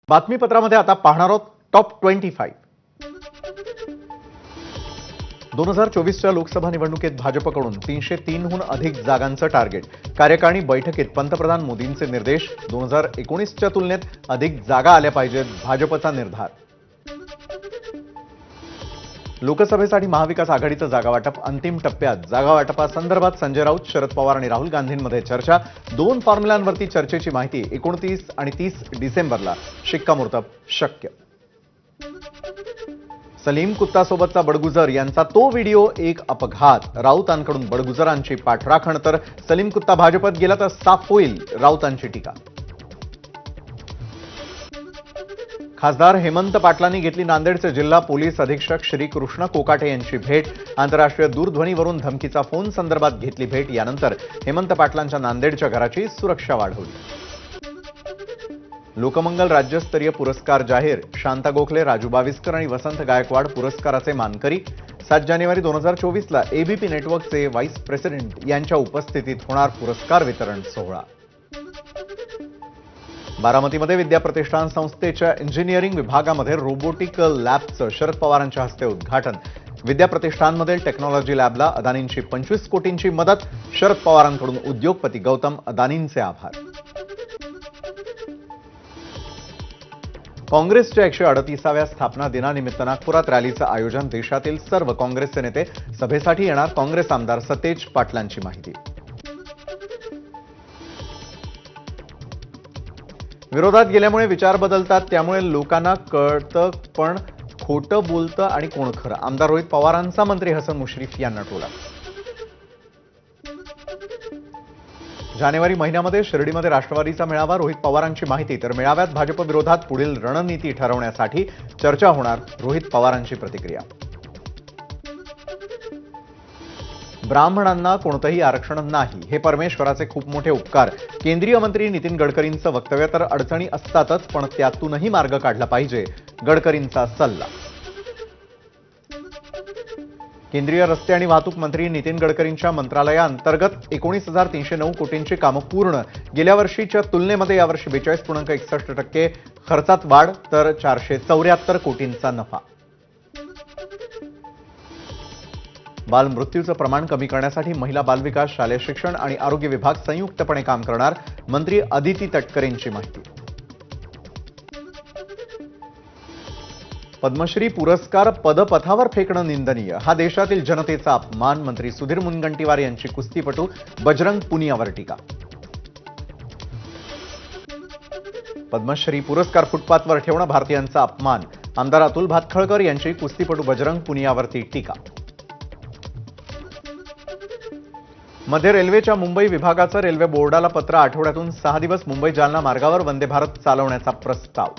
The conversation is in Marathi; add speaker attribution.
Speaker 1: बातमीपत्रामध्ये आता पाहणार आहोत टॉप 25। 2024च्या लोकसभा निवडणुकीत भाजपकडून 303हून अधिक जागांचं टार्गेट। कार्यकारिणी बैठकीत पंतप्रधान मोदींचे निर्देश। 2019च्या तुलनेत अधिक जागा आल्या पाहिजेत, भाजपचा निर्धार। लोकसभेसाठी महाविकास आघाडीचं जागा वाटप अंतिम टप्प्यात। जागा वाटपासंदर्भात संजय राऊत, शरद पवार आणि राहुल गांधींमध्ये चर्चा। 2 फॉर्म्युलांवरती चर्चेची माहिती। 29 आणि 30 डिसेंबरला शिक्कामोर्तब शक्य। सलीम कुत्तासोबतचा बडगुजर यांचा तो व्हिडिओ एक अपघात। राऊतांकडून बडगुजरांची पाठराखण, तर सलीम कुत्ता भाजपत गेला तर साफ होईल, राऊतांची टीका। खासदार हेमंत पाटलांनी घेतली नांदेडचे जिल्हा पोलीस अधीक्षक श्री कृष्ण कोकाटे यांची भेट। आंतरराष्ट्रीय दूरध्वनीवरून धमकीचा फोन संदर्भात घेतली भेट। यानंतर हेमंत पाटलांच्या नांदेडच्या घराची सुरक्षा वाढवली। लोकमंगल राज्यस्तरीय पुरस्कार जाहीर। शांता गोखले, राजू बाविस्कर आणि वसंत गायकवाड पुरस्काराचे मानकरी। 7 जानेवारी 2024ला एबीपी नेटवर्कचे व्हाईस प्रेसिडेंट यांच्या उपस्थितीत होणार पुरस्कार वितरण सोहळा। बारामतीमध्ये विद्या प्रतिष्ठान संस्थेच्या इंजिनिअरिंग विभागामध्ये रोबोटिक लॅबचं शरद पवारांच्या हस्ते उद्घाटन। विद्या प्रतिष्ठानमधील टेक्नॉलॉजी लॅबला अदानींची 25 कोटींची मदत। शरद पवारांकडून उद्योगपती गौतम अदानींचे आभार। काँग्रेसच्या 138व्या स्थापना दिनानिमित्त नागपुरात रॅलीचं आयोजन। देशातील सर्व काँग्रेसचे नेते सभेसाठी येणार। काँग्रेस आमदार सतेज पाटलांची माहिती। विरोधात गेल्यामुळे विचार बदलतात, त्यामुळे लोकांना कळतं पण खोटं बोलतं आणि कोण खरं। आमदार रोहित पवारांचा मंत्री हसन मुश्रीफ यांना टोला। जानेवारी महिन्यामध्ये शिर्डीमध्ये राष्ट्रवादीचा मेळावा। रोहित पवारांची माहिती। तर मेळाव्यात भाजप विरोधात पुढील रणनीती ठरवण्यासाठी चर्चा होणार। रोहित पवारांची प्रतिक्रिया। ब्राह्मणांना कोणतंही आरक्षण नाही, हे परमेश्वराचे खूप मोठे उपकार। केंद्रीय मंत्री नितीन गडकरींचं वक्तव्य। तर अडचणी असतातच, पण त्यातूनही मार्ग काढला पाहिजे, गडकरींचा सल्ला। केंद्रीय रस्ते आणि वाहतूक मंत्री नितीन गडकरींच्या मंत्रालयाअंतर्गत 19,309 कोटींची कामं पूर्ण। गेल्या वर्षीच्या तुलनेमध्ये यावर्षी 42.61% खर्चात वाढ, तर 474 कोटींचा नफा। बालमृत्यूचं प्रमाण कमी करण्यासाठी महिला बालविकास, शालेय शिक्षण आणि आरोग्य विभाग संयुक्तपणे काम करणार। मंत्री अदिती तटकरेंची माहिती। पद्मश्री पुरस्कार पदपथावर फेकणं निंदनीय, हा देशातील जनतेचा अपमान। मंत्री सुधीर मुनगंटीवार यांची कुस्तीपटू बजरंग पुनियावर टीका। पद्मश्री पुरस्कार फुटपाथवर ठेवणं भारतीयांचा अपमान। आमदार अतुल भातखळकर यांची कुस्तीपटू बजरंग पुनियावरती टीका। मध्य रेल्वेच्या मुंबई विभागाचं रेल्वे बोर्डाला पत्र। आठवड्यातून 6 दिवस मुंबई जालना मार्गावर वंदे भारत चालवण्याचा प्रस्ताव।